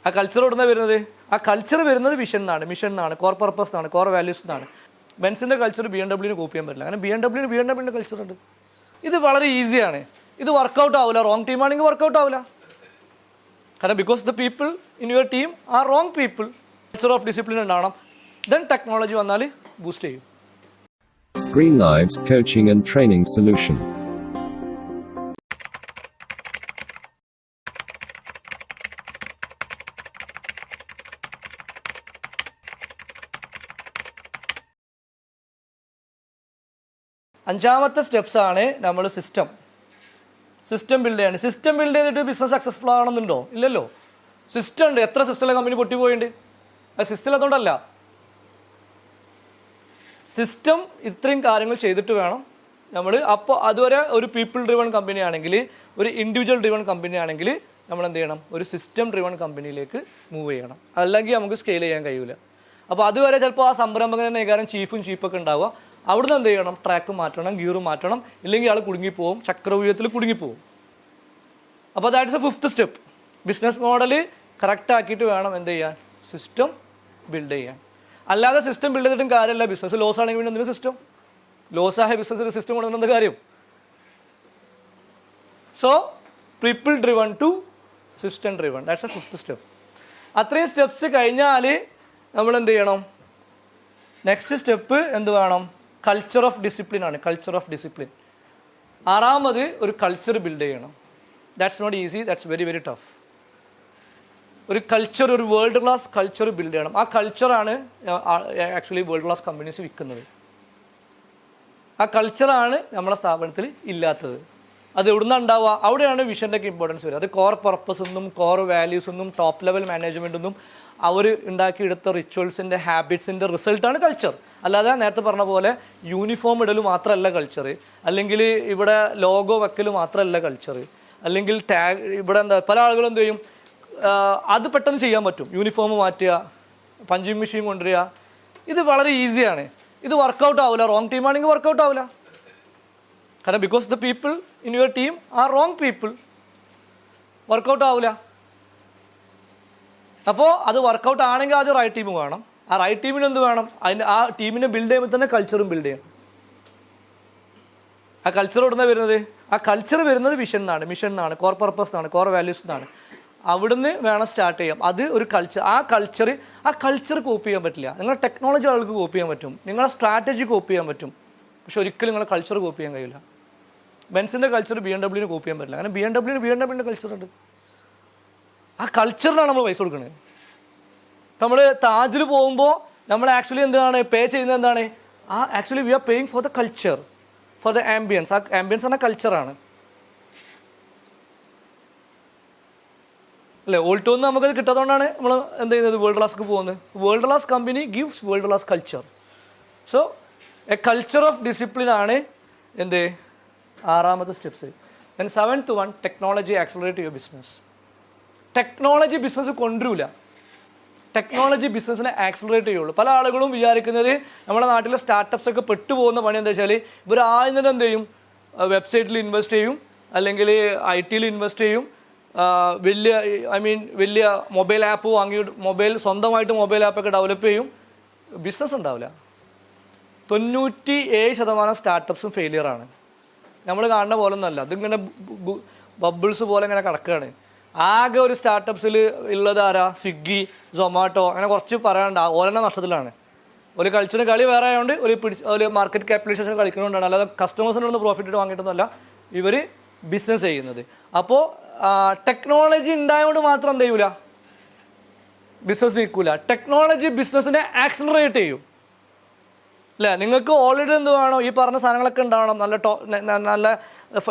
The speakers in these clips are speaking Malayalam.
ആ കൾച്ചർ എവിടെ നിന്നാണ് വരുന്നത്? ആ കൾച്ചർ വരുന്നത് വിഷൻ എന്നാണ്, മിഷൻ എന്നാണ്, കോർ പർപ്പസ് എന്നാണ്, കോർ വാല്യൂസ് എന്നാണ്. ബെൻസിൻ്റെ കൾച്ചർ BMW കോപ്പി ചെയ്യാൻ പറ്റില്ല. അങ്ങനെ BMW കൾച്ചർ ഉണ്ട്. ഇത് വളരെ ഈസിയാണ്. ഇത് വർക്കൗട്ട് ആവില്ല. റോങ് ടീമാണെങ്കിൽ വർക്കൗട്ട് ആവില്ല. കാരണം because the people in your team are wrong people. Culture of discipline ഉണ്ടാവണം. ദെൻ ടെക്നോളജി വന്നാൽ ബൂസ്റ്റ് ചെയ്യും. Greenlives Coaching and Training Solution. അഞ്ചാമത്തെ സ്റ്റെപ്സ് ആണ് നമ്മൾ സിസ്റ്റം ബിൽഡ് ചെയ്യാണ്. സിസ്റ്റം ബിൽഡ് ചെയ്തിട്ട് ബിസിനസ് സക്സസ്ഫുൾ ആവണമെന്നുണ്ടോ? ഇല്ലല്ലോ. സിസ്റ്റം ഉണ്ട്. എത്ര സിസ്റ്റമുള്ള കമ്പനി പൊട്ടിപ്പോയിട്ടുണ്ട്? അത് സിസ്റ്റം അതുകൊണ്ടല്ല. സിസ്റ്റം ഇത്രയും കാര്യങ്ങൾ ചെയ്തിട്ട് വേണം നമ്മൾ. അപ്പോൾ അതുവരെ ഒരു പീപ്പിൾ ഡ്രിവൺ കമ്പനി ആണെങ്കിൽ, ഒരു ഇൻഡിവിജ്വൽ ഡ്രിവൺ കമ്പനി ആണെങ്കിൽ നമ്മൾ എന്ത് ചെയ്യണം? ഒരു സിസ്റ്റം ഡ്രിവൺ കമ്പനിയിലേക്ക് മൂവ് ചെയ്യണം. അല്ലെങ്കിൽ നമുക്ക് സ്കെയിൽ ചെയ്യാൻ കഴിയില്ല. അപ്പോൾ അതുവരെ ചിലപ്പോൾ ആ സംരംഭകനെ നേകാരം ചീഫൊക്കെ ഉണ്ടാവുക. അവിടുന്ന് എന്ത് ചെയ്യണം? ട്രാക്ക് മാറ്റണം, ഗിയർ മാറ്റണം. ഇല്ലെങ്കിൽ ആൾ കുടുങ്ങിപ്പോവും, ചക്രവ്യൂഹത്തിൽ കുടുങ്ങിപ്പോവും. അപ്പോൾ that is A fifth step. Business model correct ആക്കിയിട്ട് വേണം എന്ത് ചെയ്യാൻ? സിസ്റ്റം ബിൽഡ് ചെയ്യാൻ. അല്ലാതെ സിസ്റ്റം ബിൽഡ് ചെയ്തിട്ടും കാര്യമല്ല. ബിസിനസ് ലോസ് ആണെങ്കിൽ പിന്നെ എന്തിനും സിസ്റ്റം? ലോസായ ബിസിനസ്സിൽ സിസ്റ്റം കൊണ്ടുവന്ന കാര്യം. So people driven to system driven, that's a fifth step. അത്രയും സ്റ്റെപ്സ് കഴിഞ്ഞാൽ നമ്മൾ എന്ത് ചെയ്യണം? നെക്സ്റ്റ് സ്റ്റെപ്പ് എന്ത് വേണം? കൾച്ചർ ഓഫ് ഡിസിപ്ലിൻ ആണ്. Culture of discipline. ആറാമത് ഒരു കൾച്ചർ ബിൽഡ് ചെയ്യണം. That's not easy, that's very very tough. ഒരു കൾച്ചർ, ഒരു വേൾഡ് ക്ലാസ് കൾച്ചർ ബിൽഡ് ചെയ്യണം. ആ കൾച്ചറാണ് ആക്ച്വലി വേൾഡ് ക്ലാസ് കമ്പനീസ് വിൽക്കുന്നത്. ആ കൾച്ചറാണ് നമ്മളെ സ്ഥാപനത്തിൽ ഇല്ലാത്തത്. അത് എവിടുന്നാണ് ഉണ്ടാവുക? അവിടെയാണ് വിഷൻ്റെ ഒക്കെ ഇമ്പോർട്ടൻസ് വരിക. അത് കോർ പർപ്പസ് ഒന്നും കോർ വാല്യൂസ് ഒന്നും ടോപ്പ് ലെവൽ മാനേജ്മെൻ്റ് ഒന്നും അവർ ഉണ്ടാക്കിയെടുത്ത റിച്വൽസിൻ്റെ ഹാബിറ്റ്സിൻ്റെ റിസൾട്ടാണ് കൾച്ചർ. അല്ലാതെ നേരത്തെ പറഞ്ഞ പോലെ യൂണിഫോം ഇടൽ മാത്രമല്ല കൾച്ചർ, അല്ലെങ്കിൽ ഇവിടെ ലോഗോ വെക്കൽ മാത്രമല്ല കൾച്ചർ, അല്ലെങ്കിൽ ടാഗ് ഇവിടെ എന്താ പല ആളുകളും എന്ത് ചെയ്യും? അത് പെട്ടെന്ന് ചെയ്യാൻ പറ്റും. യൂണിഫോം മാറ്റുക, പഞ്ചിങ് മെഷീൻ കൊണ്ടുവരിക. ഇത് വളരെ ഈസിയാണ്. ഇത് വർക്കൗട്ട് ആവില്ല. റോങ് ടീമാണെങ്കിൽ വർക്കൗട്ട് ആവില്ല. കാരണം because the people in your team are wrong people. Workout ആവില്ല. അപ്പോൾ അത് വർക്കൗട്ട് ആണെങ്കിൽ ആദ്യം റൈറ്റ് ടീം വേണം. ആ റൈറ്റ് ടീമിന് എന്ത് വേണം? ആ ടീമിനെ ബിൽഡ് ചെയ്യുമ്പോൾ തന്നെ കൾച്ചറും ബിൽഡ് ചെയ്യണം. ആ കൾച്ചർ എവിടെ നിന്നാണ് വരുന്നത്? ആ കൾച്ചർ വരുന്നത് വിഷൻ എന്നാണ്, മിഷൻ എന്നാണ്, കോർ പർപ്പസ് എന്നാണ്, കോർ വാല്യൂസ് എന്നാണ്. അവിടുന്ന് വേണം സ്റ്റാർട്ട് ചെയ്യാം. അത് ഒരു കൾച്ചർ. ആ കൾച്ചർ കോപ്പി ചെയ്യാൻ പറ്റില്ല. നിങ്ങളുടെ ടെക്നോളജി ആൾക്ക് കോപ്പി ചെയ്യാൻ പറ്റും, നിങ്ങളുടെ സ്ട്രാറ്റജി കോപ്പി ചെയ്യാൻ പറ്റും. പക്ഷെ ഒരിക്കലും നിങ്ങളുടെ കൾച്ചർ കോപ്പി ചെയ്യാൻ കഴിയില്ല. ബെൻസിൻ്റെ കൾച്ചർ BMW കോപ്പി ചെയ്യാൻ പറ്റില്ല. അങ്ങനെ BMW കൾച്ചർ ഉണ്ട്. ആ കൾച്ചറിനാണ് നമ്മൾ പൈസ കൊടുക്കുന്നത്. നമ്മൾ താജിൽ പോകുമ്പോൾ നമ്മൾ ആക്ച്വലി എന്താണ് പേ ചെയ്യുന്നത്? എന്താണ്? Actually we are paying for the culture, for the ambience. ആ ആംബിയൻസ് എന്ന കൾച്ചറാണ് അല്ലേ? ഓൾട്ടോന്ന് നമുക്കത് കിട്ടാത്തതുകൊണ്ടാണ് നമ്മൾ എന്ത് ചെയ്യുന്നത്? വേൾഡ് ക്ലാസ്ക്ക് പോകുന്നത്. World class company gives world class culture. So a culture of discipline ആണ് എന്ത്? ആറാമത്തെ steps. Then 7th one, technology accelerate your business. Technology business കൊണ്ടുവരില്ല. ടെക്നോളജി ബിസിനസ്സിനെ ആക്സലറേറ്റ് ചെയ്യുള്ളൂ. പല ആളുകളും വിചാരിക്കുന്നത് നമ്മുടെ നാട്ടിലെ സ്റ്റാർട്ടപ്സ് ഒക്കെ പെട്ടുപോകുന്ന പണി എന്താ വെച്ചാൽ ഇവർ ആദ്യം തന്നെ എന്ത് ചെയ്യും? വെബ്സൈറ്റിൽ ഇൻവെസ്റ്റ് ചെയ്യും, അല്ലെങ്കിൽ IT ഇൻവെസ്റ്റ് ചെയ്യും, വലിയ മൊബൈൽ ആപ്പ് വാങ്ങി സ്വന്തമായിട്ട് മൊബൈൽ ആപ്പൊക്കെ ഡെവലപ്പ് ചെയ്യും. ബിസിനസ് ഉണ്ടാവില്ല. 97% സ്റ്റാർട്ടപ്സും ഫെയിലിയറാണ്. നമ്മൾ കാണുന്ന പോലെ ഒന്നുമല്ല. അതിങ്ങനെ ബബിൾസ് പോലെ ഇങ്ങനെ കിടക്കുകയാണ്. ആകെ ഒരു സ്റ്റാർട്ടപ്സിൽ ഉള്ളത് ആരാ? സ്വിഗ്ഗി, സൊമാറ്റോ, അങ്ങനെ കുറച്ച് പറയാനുണ്ട്. ഓരെണ്ണം നഷ്ടത്തിലാണ്. ഒരു കളിച്ചിന് കളി വേറെ ആയതുകൊണ്ട് ഒരു മാർക്കറ്റ് ക്യാപിറ്റലൈസേഷൻ കളിക്കുന്നതുകൊണ്ടാണ്. അല്ലാതെ കസ്റ്റമേഴ്സിനൊന്ന് പ്രോഫിറ്റ് വാങ്ങിയിട്ടൊന്നുമല്ല ഇവർ ബിസിനസ് ചെയ്യുന്നത്. അപ്പോൾ ടെക്നോളജി ഉണ്ടായതുകൊണ്ട് മാത്രം എന്ത് ചെയ്യൂല? ബിസിനസ് നിൽക്കില്ല. ടെക്നോളജി ബിസിനസ്സിനെ ആക്സിലറേറ്റ് ചെയ്യും അല്ലേ? നിങ്ങൾക്ക് ഓൾറെഡി എന്ത് വേണം? ഈ പറഞ്ഞ സാധനങ്ങളൊക്കെ ഉണ്ടാവണം. നല്ല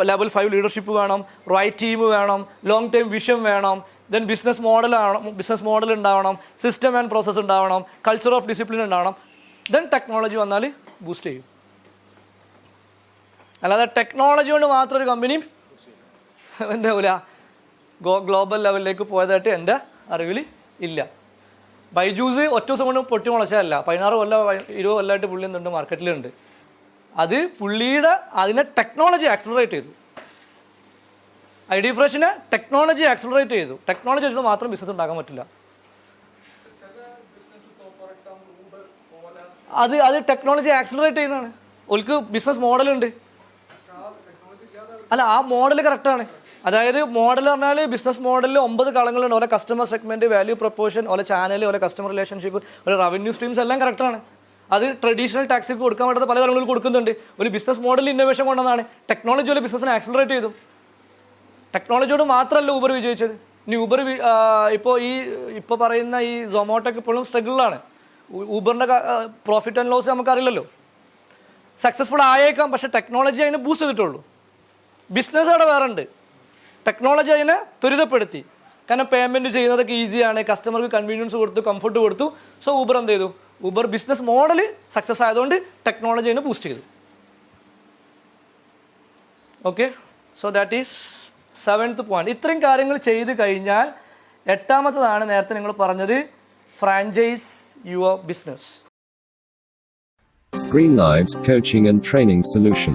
ലെവൽ 5 ലീഡർഷിപ്പ് വേണം, റൈറ്റ് ടീം വേണം, ലോങ് ടൈം വിഷൻ വേണം, ദെൻ ബിസിനസ് മോഡൽ ഉണ്ടാവണം, സിസ്റ്റം ആൻഡ് പ്രോസസ്സ് ഉണ്ടാവണം, കൾച്ചർ ഓഫ് ഡിസിപ്ലിൻ ഉണ്ടാവണം. ദെൻ ടെക്നോളജി വന്നാൽ ബൂസ്റ്റ് ചെയ്യും. അല്ലാതെ ടെക്നോളജി കൊണ്ട് മാത്രം ഒരു കമ്പനി എന്താ ഗ്ലോബൽ ലെവലിലേക്ക് പോയതായിട്ട് എൻ്റെ അറിവിൽ ഇല്ല. ബൈജൂസ് ഒറ്റ ദിവസം കൊണ്ട് പൊട്ടി മുളച്ചതല്ല. 16 കൊല്ലം 20 കൊല്ലമായിട്ട് പുള്ളി എന്തുണ്ട്? മാർക്കറ്റിലുണ്ട്. അത് പുള്ളിയുടെ അതിനെ ടെക്നോളജി ആക്സലറേറ്റ് ചെയ്തു. ഐഡിയ ഫ്രഷിനെ ടെക്നോളജി ആക്സലറേറ്റ് ചെയ്തു. ടെക്നോളജി വെച്ചിട്ട് മാത്രം ബിസിനസ് ഉണ്ടാക്കാൻ പറ്റില്ല. അത് ടെക്നോളജി ആക്സലറേറ്റ് ചെയ്യുന്നതാണ്. ഓൽക്ക് ബിസിനസ് മോഡലുണ്ട്. അല്ല, ആ മോഡൽ കറക്റ്റാണ്. അതായത് മോഡൽ പറഞ്ഞാൽ ബിസിനസ് മോഡലിൽ 9 കളങ്ങളുണ്ട്. ഓരോ കസ്റ്റമർ സെഗ്മെന്റ്, വാല്യൂ പ്രൊപ്പോർഷൻ, ഓരോ ചാനൽ, ഓരോ കസ്റ്റമർ റിലേഷൻഷിപ്പ്, ഓരോ റവന്യൂ സ്ട്രീംസ് എല്ലാം കറക്റ്റാണ്. അത് ട്രഡീഷണൽ ടാക്സിൽ കൊടുക്കാൻ പറ്റാത്ത പല കാര്യങ്ങളിൽ കൊടുക്കുന്നുണ്ട്. ഒരു ബിസിനസ് മോഡൽ ഇന്നോവേഷൻ കൊണ്ടതാണ്. ടെക്നോളജി പോലെ ബിസിനസ്സിനെ ആക്സലറേറ്റ് ചെയ്തു. ടെക്നോളജിയോട് മാത്രമല്ല ഊബർ വിജയിച്ചത്. ഇനി ഊബർ ഇപ്പോൾ പറയുന്ന ഈ സൊമാറ്റോക്ക് ഇപ്പോഴും സ്ട്രഗിളിലാണ്. ഊബറിൻ്റെ പ്രോഫിറ്റ് ആൻഡ് ലോസ് നമുക്കറിയില്ലല്ലോ. സക്സസ്ഫുൾ ആയേക്കാം, പക്ഷേ ടെക്നോളജി അതിനെ ബൂസ്റ്റ് ചെയ്തിട്ടുള്ളൂ. ബിസിനസ് അവിടെ വേറെ ഉണ്ട്. ടെക്നോളജി അതിനെ ത്വരിതപ്പെടുത്തി. കാരണം പേയ്മെൻറ്റ് ചെയ്യുന്നതൊക്കെ ഈസിയാണ്, കസ്റ്റമർക്ക് കൺവീനിയൻസ് കൊടുത്തു, കംഫർട്ട് കൊടുത്തു. സോ ഊബർ എന്ത് ചെയ്തു? ഊബർ ബിസിനസ് മോഡൽ സക്സസ് ആയതുകൊണ്ട് ടെക്നോളജി അതിനെ ബൂസ്റ്റ് ചെയ്തു. Okay, so that is 7th point. ഇത്രയും കാര്യങ്ങൾ ചെയ്ത് കഴിഞ്ഞാൽ 8ാമത്തതാണ് നേരത്തെ നിങ്ങൾ പറഞ്ഞത്, franchise your business. Greenlives Coaching and Training Solution.